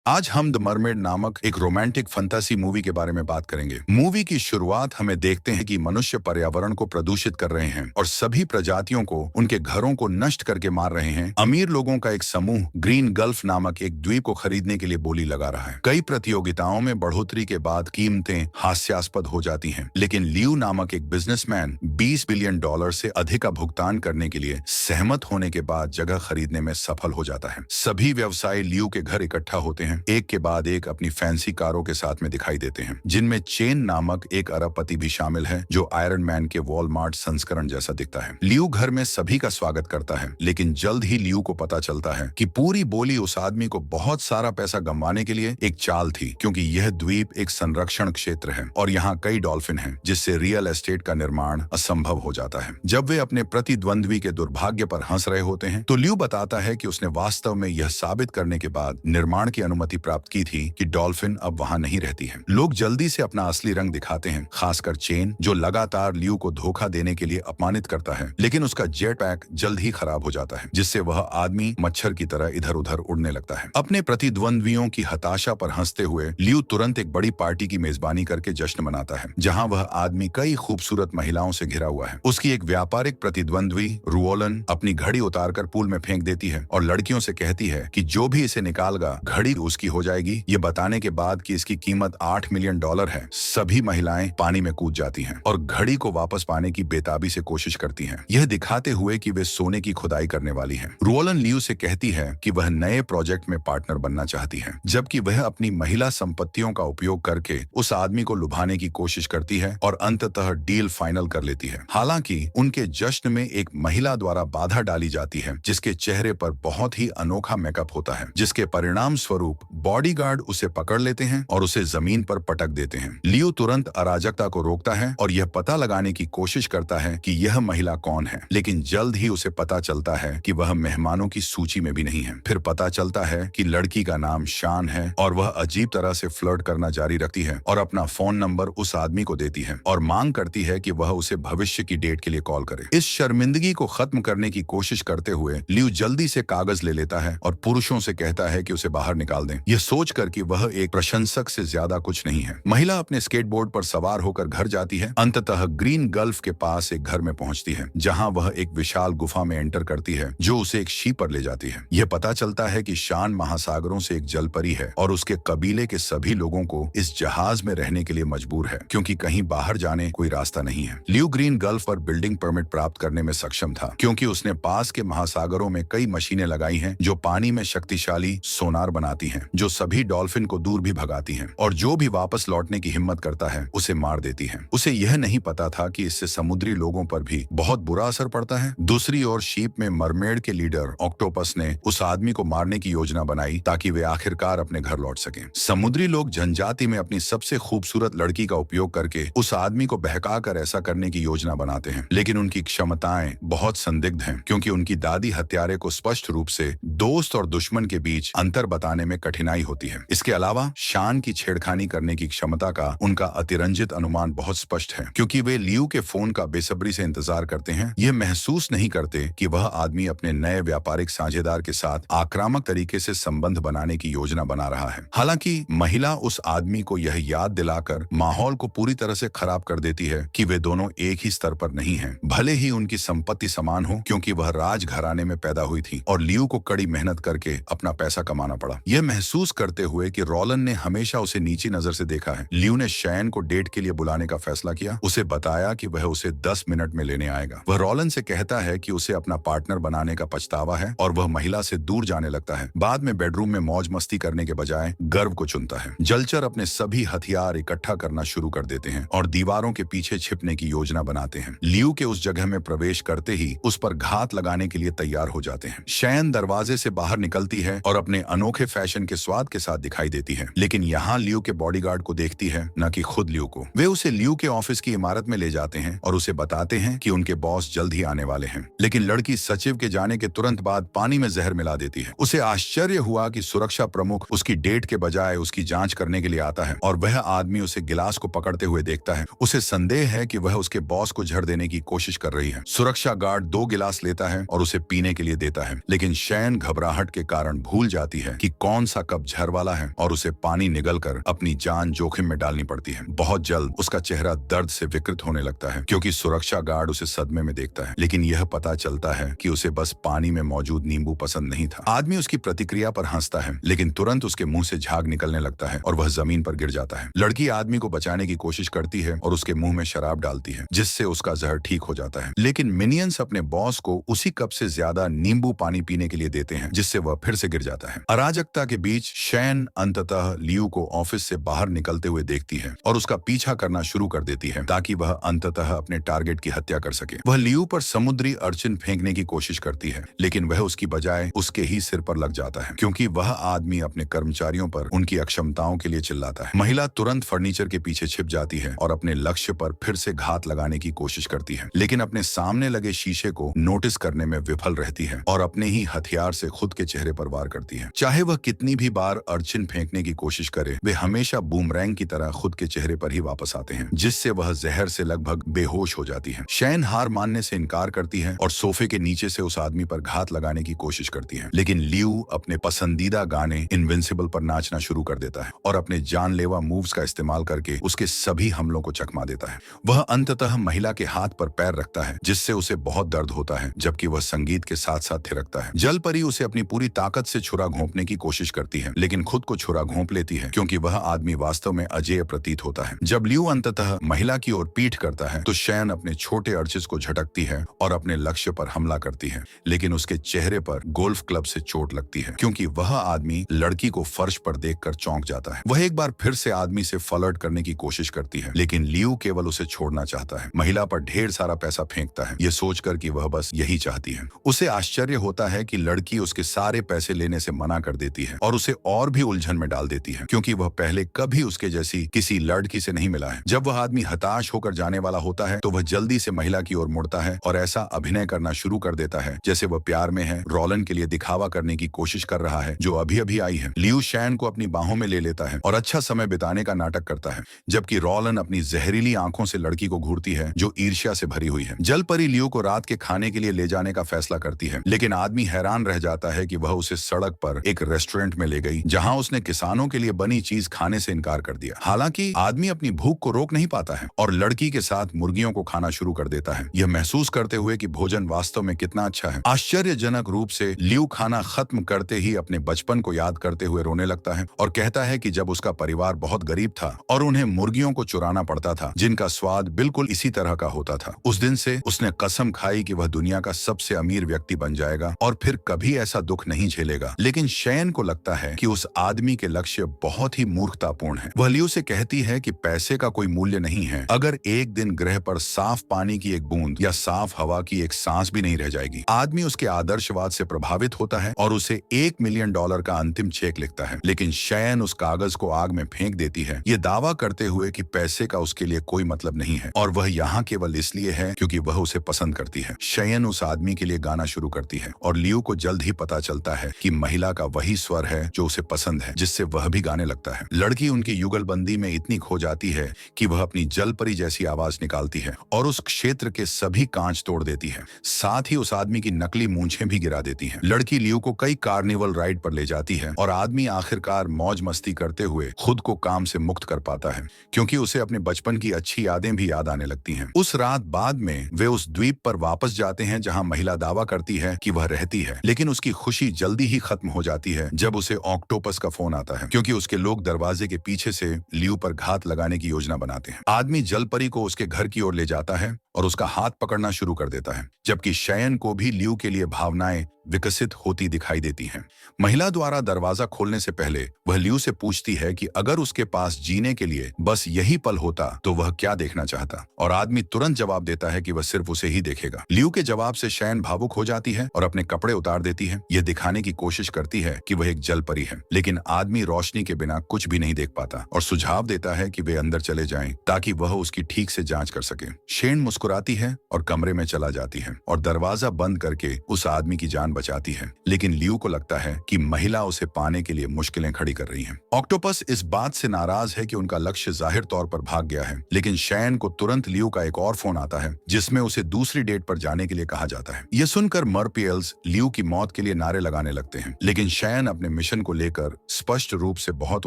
आज हम the mermaid नामक एक रोमांटिक फंतासी मूवी के बारे में बात करेंगे। मूवी की शुरुआत हमें देखते हैं कि मनुष्य पर्यावरण को प्रदूषित कर रहे हैं और सभी प्रजातियों को उनके घरों को नष्ट करके मार रहे हैं। अमीर लोगों का एक समूह ग्रीन गल्फ नामक एक द्वीप को खरीदने के लिए बोली लगा रहा है। कई प्रतियोगिताओं में बढ़ोतरी के बाद कीमतें हास्यास्पद हो जाती हैं, लेकिन लियू नामक एक बिजनेसमैन $20 बिलियन से अधिक का भुगतान करने के लिए सहमत होने के बाद जगह खरीदने में सफल हो जाता है। सभी व्यवसायी लियू के घर इकट्ठा होते हैं, एक के बाद एक अपनी फैंसी कारों के साथ में दिखाई देते हैं, जिनमें चेन नामक एक अरबपति भी शामिल है जो आयरन मैन के वॉलमार्ट संस्करण जैसा दिखता है। लियू घर में सभी का स्वागत करता है, लेकिन जल्द ही लियू को पता चलता है कि पूरी बोली उस आदमी को बहुत सारा पैसा गंवाने के लिए एक चाल थी, क्योंकि यह द्वीप एक संरक्षण क्षेत्र है और यहाँ कई डॉल्फिन हैं, जिससे रियल एस्टेट का निर्माण असंभव हो जाता है। जब वे अपने प्रतिद्वंद्वी के दुर्भाग्य पर हंस रहे होते हैं तो लियू बताता है कि उसने वास्तव में यह साबित करने के बाद निर्माण की अनुमति प्राप्त की थी कि डॉल्फिन अब वहां नहीं रहती है। लोग जल्दी से अपना असली रंग दिखाते हैं, खासकर चेन, जो लगातार लियू को धोखा देने के लिए अपमानित करता है, लेकिन उसका जेट पैक जल्द ही खराब हो जाता है, जिससे वह आदमी मच्छर की तरह इधर उधर उड़ने लगता है। अपने प्रतिद्वंद्वियों की हताशा पर हंसते हुए लियू तुरंत एक बड़ी पार्टी की मेजबानी करके जश्न मनाता है, जहां वह आदमी कई खूबसूरत महिलाओं से घिरा हुआ है। उसकी एक व्यापारिक प्रतिद्वंद्वी रुओलन अपनी घड़ी उतारकर पूल में फेंक देती है और लड़कियों से कहती है कि जो भी इसे निकालेगा घड़ी उसकी हो जाएगी। ये बताने के बाद कि इसकी कीमत $8 मिलियन है, सभी महिलाएं पानी में कूद जाती हैं और घड़ी को वापस पाने की बेताबी से कोशिश करती हैं, यह दिखाते हुए कि वे सोने की खुदाई करने वाली हैं। रुओलन लियू से कहती है कि वह नए प्रोजेक्ट में पार्टनर बनना चाहती है, जबकि वह अपनी महिला संपत्तियों का उपयोग करके उस आदमी को लुभाने की कोशिश करती है और अंततः डील फाइनल कर लेती है। हालांकि उनके जश्न में एक महिला द्वारा बाधा डाली जाती है, जिसके चेहरे पर बहुत ही अनोखा मेकअप होता है, जिसके परिणाम स्वरूप बॉडीगार्ड उसे पकड़ लेते हैं और उसे जमीन पर पटक देते हैं। लियू तुरंत अराजकता को रोकता है और यह पता लगाने की कोशिश करता है कि यह महिला कौन है, लेकिन जल्द ही उसे पता चलता है कि वह मेहमानों की सूची में भी नहीं है। फिर पता चलता है कि लड़की का नाम शान है और वह अजीब तरह से फ्लर्ट करना जारी रखती है और अपना फोन नंबर उस आदमी को देती है और मांग करती है कि वह उसे भविष्य की डेट के लिए कॉल करे। इस शर्मिंदगी को खत्म करने की कोशिश करते हुए लियू जल्दी से कागज ले लेता है और पुरुषों से कहता है कि उसे बाहर निकाल दें, यह सोचकर कि वह एक प्रशंसक से ज्यादा कुछ नहीं है। महिला अपने स्केटबोर्ड पर सवार होकर घर जाती है, अंततः ग्रीन गल्फ के पास एक घर में पहुंचती है, जहां वह एक विशाल गुफा में एंटर करती है जो उसे एक शीप पर ले जाती है। यह पता चलता है कि शान महासागरों से एक जलपरी है और उसके कबीले के सभी लोगों को इस जहाज में रहने के लिए मजबूर है, क्योंकि कहीं बाहर जाने कोई रास्ता नहीं है। लियू ग्रीन गल्फ पर बिल्डिंग परमिट प्राप्त करने में सक्षम था, क्योंकि उसने पास के महासागरों में कई मशीनें लगाई हैं जो पानी में शक्तिशाली सोनार बनाती हैं, जो सभी डॉल्फिन को दूर भी भगाती हैं और जो भी वापस लौटने की हिम्मत करता है उसे मार देती हैं। उसे यह नहीं पता था कि इससे समुद्री लोगों पर भी बहुत बुरा असर पड़ता है। दूसरी ओर शीप में मरमेड के लीडर ऑक्टोपस ने उस आदमी को मारने की योजना बनाई ताकि वे आखिरकार अपने घर लौट सकें। समुद्री लोग जनजाति में अपनी सबसे खूबसूरत लड़की का उपयोग करके उस आदमी को बहकाकर ऐसा करने की योजना बनाते हैं, लेकिन उनकी क्षमताएं बहुत संदिग्ध हैं, क्योंकि उनकी दादी हत्यारे को स्पष्ट रूप से दोस्त और दुश्मन के बीच अंतर बताने में कठिनाई होती है। इसके अलावा शान की छेड़खानी करने की क्षमता का उनका अतिरंजित अनुमान बहुत स्पष्ट है, क्योंकि वे लियू के फोन का बेसब्री से इंतजार करते हैं। यह महसूस नहीं करते कि वह आदमी अपने नए व्यापारिक साझेदार के साथ आक्रामक तरीके से संबंध बनाने की योजना बना रहा है। हालांकि महिला उस आदमी को यह याद दिलाकर माहौल को पूरी तरह से खराब कर देती है कि वे दोनों एक ही स्तर पर नहीं हैं, भले ही उनकी संपत्ति समान हो, क्योंकि वह राजघराने में पैदा हुई थी और लियू को कड़ी मेहनत करके अपना पैसा कमाना पड़ा। यह महसूस करते हुए कि रोलन ने हमेशा उसे नीची नजर से देखा है, लियू ने शैन को डेट के लिए बुलाने का फैसला किया। उसे बताया कि वह उसे 10 मिनट में लेने आएगा। वह रोलन से कहता है कि उसे अपना पार्टनर बनाने का पछतावा है और वह महिला से दूर जाने लगता है। बाद में बेडरूम में मौज मस्ती करने के बजाय गर्व को चुनता है। जलचर अपने सभी हथियार इकट्ठा करना शुरू कर देते हैं और दीवारों के पीछे छिपने की योजना बनाते हैं। लियू के उस जगह में प्रवेश करते ही उस पर घात लगाने के लिए तैयार हो जाते हैं। शैन दरवाजे से बाहर निकलती है और अपने अनोखे फैशन के स्वाद के साथ दिखाई देती है, लेकिन यहाँ लियू के बॉडीगार्ड को देखती है, न कि खुद लियू को। वे उसे लियू के ऑफिस की इमारत में ले जाते हैं और उसे बताते हैं कि उनके बॉस जल्द ही आने वाले हैं, लेकिन लड़की सचिव के जाने के तुरंत बाद पानी में जहर मिला देती है। उसे आश्चर्य हुआ कि सुरक्षा प्रमुख उसकी डेट के बजाय उसकी जांच करने के लिए आता है और वह आदमी उसे गिलास को पकड़ते हुए देखता है। उसे संदेह है कि वह उसके बॉस को झड़ देने की कोशिश कर रही है। सुरक्षा गार्ड 2 गिलास लेता है और उसे पीने के लिए देता है, लेकिन शैन घबराहट के कारण भूल जाती है कि कौन सा सा कप जहर वाला है और उसे पानी निगलकर अपनी जान जोखिम में डालनी पड़ती है। बहुत जल्द उसका चेहरा दर्द से विकृत होने लगता है क्योंकि सुरक्षा गार्ड उसे सदमे में देखता है, लेकिन यह पता चलता है कि उसे बस पानी में मौजूद नींबू पसंद नहीं था। आदमी उसकी प्रतिक्रिया पर हंसता है, लेकिन तुरंत उसके मुंह से झाग निकलने लगता है और वह जमीन पर गिर जाता है। लड़की आदमी को बचाने की कोशिश करती है और उसके मुंह में शराब डालती है, जिससे उसका जहर ठीक हो जाता है। लेकिन मिनियंस अपने बॉस को उसी कप से ज्यादा नींबू पानी पीने के लिए देते हैं, जिससे वह फिर से गिर जाता है। अराजकता के बीच शैन अंततः लियू को ऑफिस से बाहर निकलते हुए देखती है और उसका पीछा करना शुरू कर देती है ताकि वह अंततः अपने टारगेट की हत्या कर सके। वह लियू पर समुद्री अर्चिन फेंकने की कोशिश करती है, लेकिन वह उसकी बजाय उसके ही सिर पर लग जाता है क्योंकि वह आदमी अपने कर्मचारियों पर उनकी अक्षमताओं के लिए चिल्लाता है। महिला तुरंत फर्नीचर के पीछे छिप जाती है और अपने लक्ष्य पर फिर से घात लगाने की कोशिश करती है, लेकिन अपने सामने लगे शीशे को नोटिस करने में विफल रहती है और अपने ही हथियार से खुद के चेहरे पर वार करती है। चाहे वह कितनी भी बार अर्चिन फेंकने की कोशिश करे, वे हमेशा बूमरैंग की तरह खुद के चेहरे पर ही वापस आते हैं, जिससे वह जहर से लगभग बेहोश हो जाती है। शैन हार मानने से इनकार करती है और सोफे के नीचे से उस आदमी पर घात लगाने की कोशिश करती है, लेकिन लियू अपने पसंदीदा गाने इनविंसिबल पर नाचना शुरू कर देता है और अपने जानलेवा मूव्स का इस्तेमाल करके उसके सभी हमलों को चकमा देता है। वह अंततः महिला के हाथ पर पैर रखता है, जिससे उसे बहुत दर्द होता है, जबकि वह संगीत के साथ साथ थिरकता है। जल परी उसे अपनी पूरी ताकत से छुरा घोंपने की कोशिश करती है, लेकिन खुद को छुरा घोंप लेती है क्योंकि वह आदमी वास्तव में अजेय प्रतीत होता है। जब लियू अंततः महिला की ओर पीठ करता है तो शैन अपने छोटे अर्चिस को झटकती है और अपने लक्ष्य पर हमला करती है, लेकिन उसके चेहरे पर गोल्फ क्लब से चोट लगती है क्योंकि वह आदमी लड़की को फर्श पर देखकर चौंक जाता है। वह एक बार फिर से आदमी से फ्लर्ट करने की कोशिश करती है, लेकिन लियू केवल उसे छोड़ना चाहता है। महिला पर ढेर सारा पैसा फेंकता है, यह सोचकर कि वह बस यही चाहती है। उसे आश्चर्य होता है कि लड़की उसके सारे पैसे लेने से मना कर देती है और उसे और भी उलझन में डाल देती है क्योंकि वह पहले कभी उसके जैसी किसी लड़की से नहीं मिला है। जब वह आदमी हताश होकर जाने वाला होता है तो वह जल्दी से महिला की ओर मुड़ता है और ऐसा अभिनय करना शुरू कर देता है जैसे वह प्यार में है, रॉलन के लिए दिखावा करने की कोशिश कर रहा है जो अभी अभी आई है। लियू शैन को अपनी बाहों में ले लेता है और अच्छा समय बिताने का नाटक करता है, जबकि रॉलन अपनी जहरीली आंखों से लड़की को घूरती है जो ईर्ष्या से भरी हुई है। जल परी लियू को रात के खाने के लिए ले जाने का फैसला करती है, लेकिन आदमी हैरान रह जाता है कि वह उसे सड़क पर एक रेस्टोरेंट में ले गई जहां उसने किसानों के लिए बनी चीज खाने से इनकार कर दिया। हालांकि आदमी अपनी भूख को रोक नहीं पाता है और लड़की के साथ मुर्गियों को खाना शुरू कर देता है, यह महसूस करते हुए कि भोजन वास्तव में कितना अच्छा है। आश्चर्यजनक रूप से लियू खाना खत्म करते ही अपने बचपन को याद करते हुए रोने लगता है और कहता है कि जब उसका परिवार बहुत गरीब था और उन्हें मुर्गियों को चुराना पड़ता था जिनका स्वाद बिल्कुल इसी तरह का होता था। उस दिन से उसने कसम खाई कि वह दुनिया का सबसे अमीर व्यक्ति बन जाएगा और फिर कभी ऐसा दुख नहीं झेलेगा। लेकिन शैन को लगता है कि उस आदमी के लक्ष्य बहुत ही मूर्खतापूर्ण है। वह लियू से कहती है कि पैसे का कोई मूल्य नहीं है अगर एक दिन ग्रह पर साफ पानी की एक बूंद या साफ हवा की एक सांस भी नहीं रह जाएगी। आदमी उसके आदर्शवाद से प्रभावित होता है और उसे $1 मिलियन का अंतिम चेक लिखता है, लेकिन शैन उस कागज को आग में फेंक देती है, ये दावा करते हुए कि पैसे का उसके लिए कोई मतलब नहीं है और वह यहाँ केवल इसलिए है क्योंकि वह उसे पसंद करती है। शैन उस आदमी के लिए गाना शुरू करती है और लियू को जल्द ही पता चलता है कि महिला का वही स्वर है जो उसे पसंद है, जिससे वह भी गाने लगता है। लड़की उनकी युगलबंदी में इतनी खो जाती है कि वह अपनी जलपरी जैसी आवाज निकालती है और उस क्षेत्र के सभी कांच तोड़ देती है, साथ ही उस आदमी की नकली मूंछें भी गिरा देती है। लड़की लियू को कई कार्निवल राइड पर ले जाती है और आदमी आखिरकार मौज मस्ती करते हुए खुद को काम से मुक्त कर पाता है क्योंकि उसे अपने बचपन की अच्छी यादें भी याद आने लगती हैं। उस रात बाद में वे उस द्वीप पर वापस जाते हैं जहां महिला दावा करती है कि वह रहती है, लेकिन उसकी खुशी जल्दी ही खत्म हो जाती है जब उसे ऑक्टोपस का फोन आता है क्योंकि उसके लोग दरवाजे के पीछे से लियू पर घात लगाने की योजना बनाते हैं। आदमी जलपरी को उसके घर की ओर ले जाता है और उसका हाथ पकड़ना शुरू कर देता है, जबकि शयन को भी लियू के लिए भावनाएं विकसित होती दिखाई देती हैं। महिला द्वारा दरवाजा खोलने से पहले वह लियू से पूछती है कि अगर उसके पास जीने के लिए बस यही पल होता तो वह क्या देखना चाहता, और आदमी तुरंत जवाब देता है कि वह सिर्फ उसे ही देखेगा। लियू के जवाब से शयन भावुक हो जाती है और अपने कपड़े उतार देती है। यह दिखाने की कोशिश करती है कि वह एक जलपरी है, लेकिन आदमी रोशनी के बिना कुछ भी नहीं देख पाता और सुझाव देता है कि वे अंदर चले जाएं ताकि वह उसकी ठीक से जांच कर सके। शयन मुस्कुराती है और कमरे में चला जाती है और दरवाजा बंद करके उस आदमी की जान बचाती है, लेकिन लियू को लगता है कि महिला उसे पाने के लिए मुश्किलें खड़ी कर रही है। ऑक्टोपस इस बात से नाराज है कि उनका लक्ष्य जाहिर तौर पर भाग गया है, लेकिन शैन को तुरंत लियू का एक और फोन आता है जिसमें उसे दूसरी डेट पर जाने के लिए कहा जाता है। यह सुनकर मर्पियल्स लियू की मौत के लिए नारे लगाने लगते हैं, लेकिन शैन अपने मिशन को लेकर स्पष्ट रूप से बहुत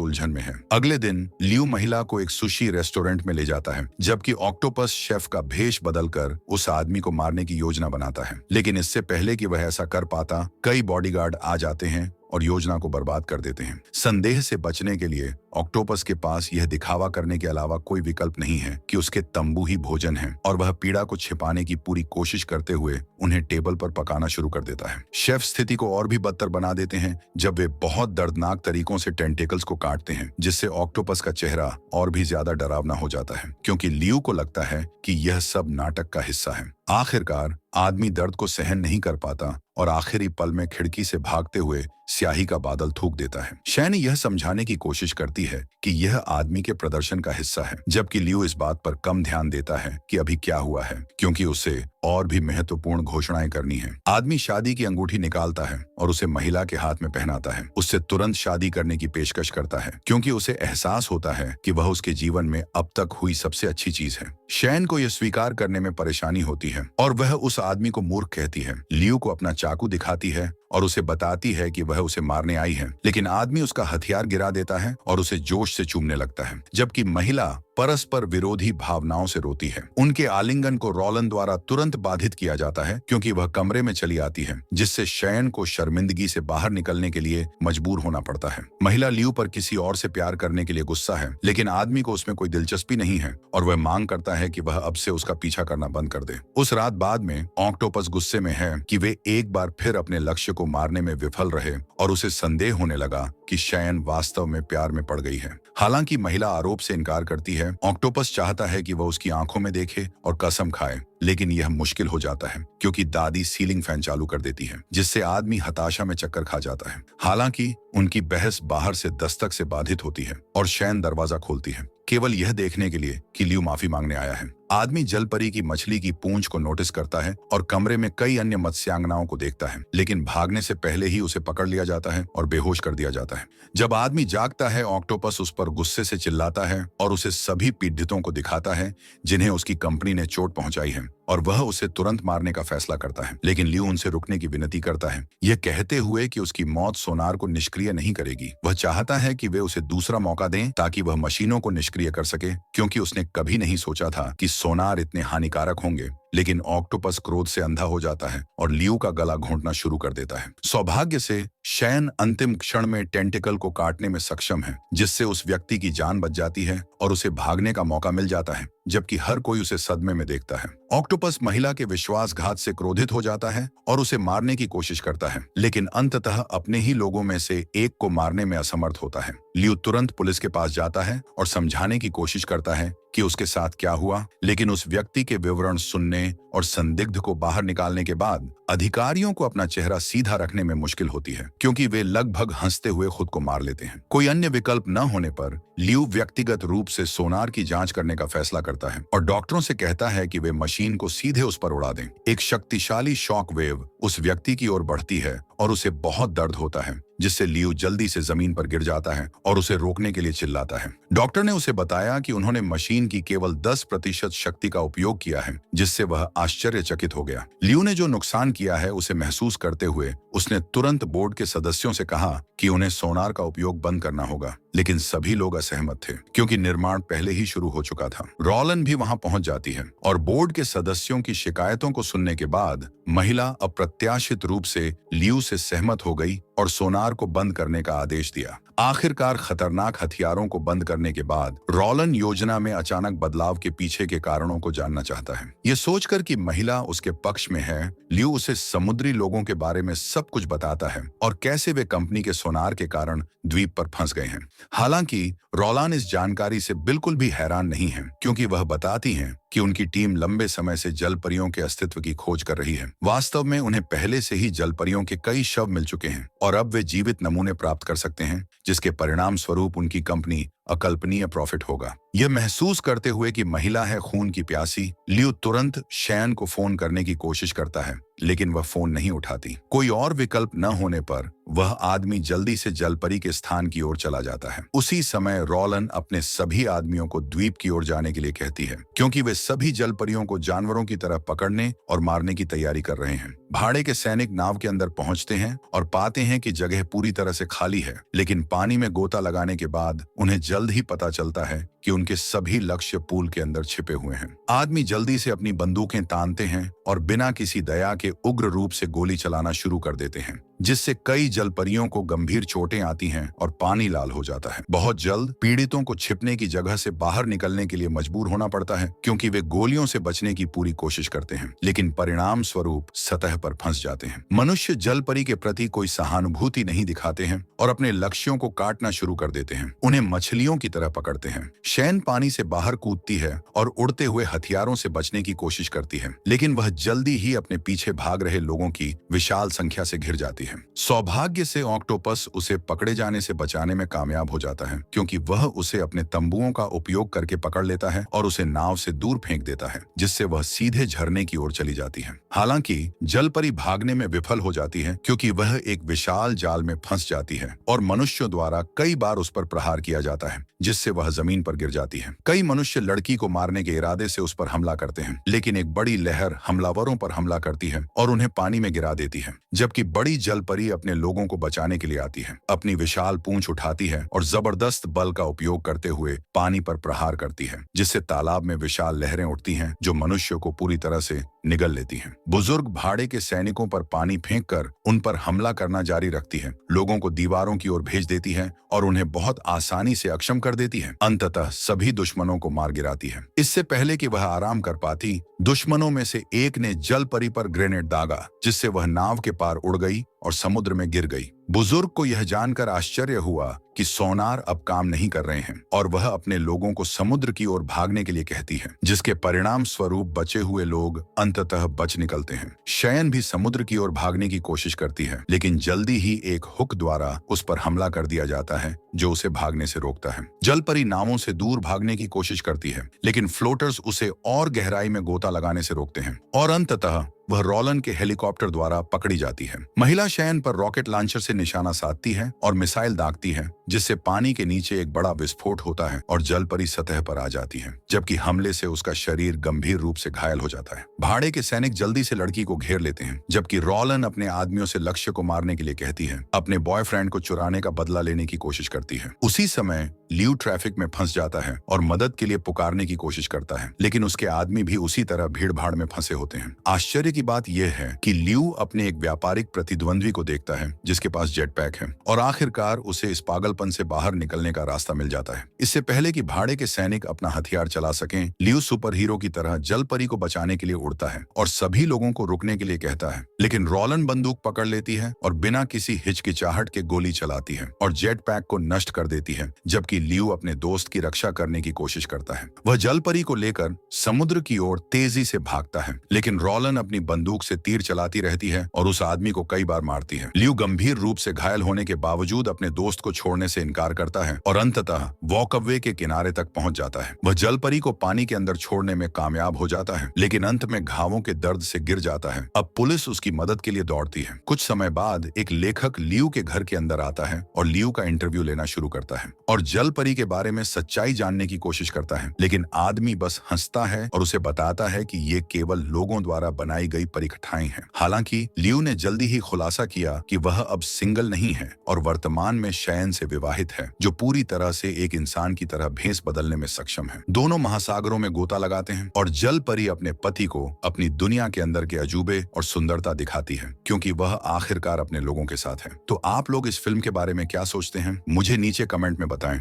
उलझन में है। अगले दिन लियू महिला को एक सुशी रेस्टोरेंट में ले जाता है, जबकि ऑक्टोपस शेफ का भेष बदलकर उस आदमी को मारने की योजना बनाता है। लेकिन इससे पहले कि वह ऐसा कर पाता, कई बॉडीगार्ड आ जाते हैं और योजना को बर्बाद कर देते हैं। संदेह से बचने के लिए ऑक्टोपस के पास यह दिखावा करने के अलावा कोई विकल्प नहीं है कि उसके तंबू ही भोजन है, और वह पीड़ा को छिपाने की पूरी कोशिश करते हुए उन्हें टेबल पर पकाना शुरू कर देता है। शेफ स्थिति को और भी बदतर बना देते हैं जब वे बहुत दर्दनाक तरीकों से टेंटिकल्स को काटते हैं, जिससे ऑक्टोपस का चेहरा और भी ज्यादा डरावना हो जाता है, क्योंकि लियू को लगता है कि यह सब नाटक का हिस्सा है। आखिरकार आदमी दर्द को सहन नहीं कर पाता और आखिरी पल में खिड़की से भागते हुए स्याही का बादल थूक देता है। शैन यह समझाने की कोशिश करती है कि यह आदमी के प्रदर्शन का हिस्सा है, जबकि लियू इस बात पर कम ध्यान देता है कि अभी क्या हुआ है, क्योंकि उसे और भी महत्वपूर्ण घोषणाएं करनी है। आदमी शादी की अंगूठी निकालता है और उसे महिला के हाथ में पहनाता है। उससे तुरंत शादी करने की पेशकश करता है, क्योंकि उसे एहसास होता है कि वह उसके जीवन में अब तक हुई सबसे अच्छी चीज है। शैन को यह स्वीकार करने में परेशानी होती है और वह उस आदमी को मूर्ख कहती है। लियू को अपना चाकू दिखाती है और उसे बताती है कि वह उसे मारने आई है, लेकिन आदमी उसका हथियार गिरा देता है और उसे जोश से चूमने लगता है, जबकि महिला परस्पर विरोधी भावनाओं से रोती है। उनके आलिंगन को रॉलन द्वारा तुरंत बाधित किया जाता है, क्योंकि वह कमरे में चली आती है, जिससे शैन को शर्मिंदगी से बाहर निकलने के लिए मजबूर होना पड़ता है। महिला लियू पर किसी और से प्यार करने के लिए गुस्सा है, लेकिन आदमी को उसमें कोई दिलचस्पी नहीं है और वह मांग करता है कि वह अब से उसका पीछा करना बंद कर दे। उस रात बाद में ऑक्टोपस गुस्से में है कि वे एक बार फिर अपने लक्ष्य को मारने में विफल रहे, और उसे संदेह होने लगा कि शैन वास्तव में प्यार में पड़ गई है। हालांकि महिला आरोप से इनकार करती है। ऑक्टोपस चाहता है कि वह उसकी आंखों में देखे और कसम खाए, लेकिन यह मुश्किल हो जाता है क्योंकि दादी सीलिंग फैन चालू कर देती है, जिससे आदमी हताशा में चक्कर खा जाता है। हालांकि उनकी बहस बाहर से दस्तक से बाधित होती है और शैन दरवाजा खोलती है, केवल यह देखने के लिए कि लियू माफी मांगने आया है। आदमी जलपरी की मछली की पूंछ को नोटिस करता है और कमरे में कई अन्य मत्स्यांगनाओं को देखता है, लेकिन भागने से पहले ही उसे पकड़ लिया जाता है और बेहोश कर दिया जाता है। जब आदमी जागता है, ऑक्टोपस उस पर गुस्से से चिल्लाता है और उसे सभी पीड़ितों को दिखाता है जिन्हें उसकी कंपनी ने चोट पहुंचाई है, और वह उसे तुरंत मारने का फैसला करता है। लेकिन लियू उनसे रुकने की विनती करता है, यह कहते हुए कि उसकी मौत सोनार को निष्क्रिय नहीं करेगी। वह चाहता है कि वे उसे दूसरा मौका दें ताकि वह मशीनों को निष्क्रिय कर सके, क्योंकि उसने कभी नहीं सोचा था कि सोनार इतने हानिकारक होंगे। लेकिन ऑक्टोपस क्रोध से अंधा हो जाता है और लियू का गला घोंटना शुरू कर देता है। सौभाग्य से शैन अंतिम क्षण में टेंटिकल को काटने में सक्षम है, जिससे उस व्यक्ति की जान बच जाती है और उसे भागने का मौका मिल जाता है, जबकि हर कोई उसे सदमे में देखता है। ऑक्टोपस महिला के विश्वासघात से क्रोधित हो जाता है और उसे मारने की कोशिश करता है, लेकिन अंततः अपने ही लोगों में से एक को मारने में असमर्थ होता है। लियू तुरंत पुलिस के पास जाता है और समझाने की कोशिश करता है कि उसके साथ क्या हुआ, लेकिन उस व्यक्ति के विवरण सुनने और संदिग्ध को बाहर निकालने के बाद अधिकारियों को अपना चेहरा सीधा रखने में मुश्किल होती है, क्योंकि वे लगभग हंसते हुए खुद को मार लेते हैं। कोई अन्य विकल्प न होने पर लियू व्यक्तिगत रूप से सोनार की जांच करने का फैसला करता है और डॉक्टरों से कहता है कि वे मशीन को सीधे उस पर उड़ा दें। एक शक्तिशाली शॉक वेव उस व्यक्ति की ओर बढ़ती है और उसे बहुत दर्द होता है, जिससे लियू जल्दी से जमीन पर गिर जाता है और उसे रोकने के लिए चिल्लाता है। डॉक्टर ने उसे बताया कि उन्होंने मशीन की केवल 10% शक्ति का उपयोग किया है, जिससे वह आश्चर्यचकित हो गया। लियू ने जो नुकसान किया है उसे महसूस करते हुए उसने तुरंत बोर्ड के सदस्यों से कहा कि उन्हें सोनार का उपयोग बंद करना होगा, लेकिन सभी लोग असहमत थे क्योंकि निर्माण पहले ही शुरू हो चुका था। रॉलन भी वहां पहुंच जाती है और बोर्ड के सदस्यों की शिकायतों को सुनने के बाद महिला अप्रत्याशित रूप से लियू से सहमत हो गई और सोनार को बंद करने का आदेश दिया। आखिरकार खतरनाक हथियारों को बंद करने के बाद रॉलन योजना में अचानक बदलाव के पीछे के कारणों को जानना चाहता है। यह सोचकर कि महिला उसके पक्ष में है, लियू उसे समुद्री लोगों के बारे में सब कुछ बताता है और कैसे वे कंपनी के सोनार के कारण द्वीप पर फंस गए हैं। हालांकि रॉलन इस जानकारी से बिल्कुल भी हैरान नहीं है, क्योंकि वह बताती हैं कि उनकी टीम लंबे समय से जलपरियों के अस्तित्व की खोज कर रही है। वास्तव में उन्हें पहले से ही जलपरियों के कई शव मिल चुके हैं और अब वे जीवित नमूने प्राप्त कर सकते हैं, जिसके परिणाम स्वरूप उनकी कंपनी अकल्पनीय प्रॉफिट होगा। यह महसूस करते हुए कि महिला है खून की प्यासी, लियू तुरंत शैन को फोन करने की कोशिश करता है, लेकिन वह फोन नहीं उठाती। कोई और विकल्प न होने पर वह आदमी जल्दी से जलपरी के स्थान की ओर चला जाता है। उसी समय रोलन अपने सभी आदमियों को द्वीप की ओर जाने के लिए कहती है, क्योंकि वे सभी जलपरियों को जानवरों की तरह पकड़ने और मारने की तैयारी कर रहे हैं। भाड़े के सैनिक नाव के अंदर पहुंचते हैं और पाते हैं कि जगह पूरी तरह से खाली है, लेकिन पानी में गोता लगाने के बाद उन्हें जल्द ही पता चलता है कि उनके सभी लक्ष्य पूल के अंदर छिपे हुए हैं। आदमी जल्दी से अपनी बंदूकें तानते हैं और बिना किसी दया के उग्र रूप से गोली चलाना शुरू कर देते हैं, जिससे कई जलपरियों को गंभीर चोटें आती हैं और पानी लाल हो जाता है। बहुत जल्द पीड़ितों को छिपने की जगह से बाहर निकलने के लिए मजबूर होना पड़ता है, क्योंकि वे गोलियों से बचने की पूरी कोशिश करते हैं, लेकिन परिणाम स्वरूप सतह पर फंस जाते हैं। मनुष्य जलपरी के प्रति कोई सहानुभूति नहीं दिखाते हैं और अपने लक्ष्यों को काटना शुरू कर देते हैं। उन्हें मछलियों की तरह पकड़ते हैं। शैन पानी से बाहर कूदती है और उड़ते हुए हथियारों से बचने की कोशिश करती है, लेकिन वह जल्दी ही अपने पीछे भाग रहे लोगों की विशाल संख्या से घिर जाती है। सौभाग्य से ऑक्टोपस उसे पकड़े जाने से बचाने में कामयाब हो जाता है, क्योंकि वह उसे अपने तंबुओं का उपयोग करके पकड़ लेता है और उसे नाव से दूर फेंक देता है, जिससे वह सीधे झरने की ओर चली जाती है। हालांकि जलपरी भागने में विफल हो जाती है, क्योंकि वह एक विशाल जाल में फंस जाती है और मनुष्यों द्वारा कई बार उस पर प्रहार किया जाता है, जिससे वह जमीन पर गिर जाती है। कई मनुष्य लड़की को मारने के इरादे से उस पर हमला करते हैं, लेकिन एक बड़ी लहर हमलावरों पर हमला करती है और उन्हें पानी में गिरा देती है, जबकि बड़ी जलपरी अपने लोगों को बचाने के लिए आती है। अपनी विशाल पूंछ उठाती है और जबरदस्त बल का उपयोग करते हुए पानी पर प्रहार करती है, जिससे तालाब में विशाल लहरें उठती हैं जो मनुष्यों को पूरी तरह से निगल लेती हैं। बुजुर्ग भाड़े के सैनिकों पर पानी फेंककर उन पर हमला करना जारी रखती है, लोगों को दीवारों की ओर भेज देती है और उन्हें बहुत आसानी से अक्षम कर देती है। अंततः सभी दुश्मनों को मार गिराती है। इससे पहले कि वह आराम कर पाती, दुश्मनों में से एक ने जलपरी पर ग्रेनेड दागा, जिससे वह नाव के पार उड़ गई और समुद्र में गिर गई। बुजुर्ग को यह जानकर आश्चर्य हुआ कि सोनार अब काम नहीं कर रहे हैं और वह अपने लोगों को समुद्र की ओर भागने के लिए कहती है, जिसके परिणाम स्वरूप बचे हुए लोग अंततः बच निकलते हैं। शयन भी समुद्र की ओर भागने की कोशिश करती है, लेकिन जल्दी ही एक हुक द्वारा उस पर हमला कर दिया जाता है, जो उसे भागने से रोकता है। जलपरी नावों से दूर भागने की कोशिश करती है, लेकिन फ्लोटर्स उसे और गहराई में गोता लगाने से रोकते हैं और अंततः वह रोलन के हेलीकॉप्टर द्वारा पकड़ी जाती है। महिला शयन पर रॉकेट लॉन्चर से निशाना साधती है और मिसाइल दागती है, जिससे पानी के नीचे एक बड़ा विस्फोट होता है और जलपरी सतह पर आ जाती है, जबकि हमले से उसका शरीर गंभीर रूप से घायल हो जाता है। भाड़े के सैनिक जल्दी से लड़की को घेर लेते हैं, जबकि रोलन अपने आदमियों से लक्ष्य को मारने के लिए कहती है, अपने बॉयफ्रेंड को चुराने का बदला लेने की कोशिश करती है। उसी समय लियू ट्रैफिक में फंस जाता है और मदद के लिए पुकारने की कोशिश करता है, लेकिन उसके आदमी भी उसी तरह भीड़ भाड़ में फंसे होते हैं। आश्चर्य की बात यह है कि लियू अपने एक व्यापारिक प्रतिद्वंद्वी को देखता है, जिसके पास जेट पैक है, और आखिरकार उसे इस पागलपन से बाहर निकलने का रास्ता मिल जाता है। इससे पहले कि भाड़े के सैनिक अपना हथियार चला सकें, लियू सुपर हीरो की तरह जलपरी को बचाने के लिए उड़ता है और सभी लोगों को रुकने के लिए कहता है, लेकिन रोलन बंदूक पकड़ लेती है और बिना किसी हिचकिचाहट के गोली चलाती है और जेट पैक को नष्ट कर देती है, जबकि लियू अपने दोस्त की रक्षा करने की कोशिश करता है। वह जलपरी को लेकर समुद्र की ओर तेजी से भागता है, लेकिन रोलन अपनी बंदूक से तीर चलाती रहती है और उस आदमी को कई बार मारती है। लियू गंभीर रूप से घायल होने के बावजूद अपने दोस्त को छोड़ने से इनकार करता है और अंततः वॉकअवे के किनारे तक पहुंच जाता है। वह जलपरी को पानी के अंदर छोड़ने में कामयाब हो जाता है, लेकिन अंत में घावों के दर्द से गिर जाता है। अब पुलिस उसकी मदद के लिए दौड़ती है। कुछ समय बाद एक लेखक लियू के घर के अंदर आता है और लियू का इंटरव्यू लेना शुरू करता है और जलपरी के बारे में सच्चाई जानने की कोशिश करता है, लेकिन आदमी बस हंसता है और उसे बताता है कि ये केवल लोगों द्वारा बनाई गई परिघटनाएं हैं। हालांकि लियू ने जल्दी ही खुलासा किया कि वह अब सिंगल नहीं है और वर्तमान में शयन से विवाहित है, जो पूरी तरह से एक इंसान की तरह भेस बदलने में सक्षम है। दोनों महासागरों में गोता लगाते हैं और जलपरी अपने पति को अपनी दुनिया के अंदर के अजूबे और सुंदरता दिखाती है, क्योंकि वह आखिरकार अपने लोगों के साथ है। तो आप लोग इस फिल्म के बारे में क्या सोचते हैं, मुझे नीचे कमेंट में बताएं।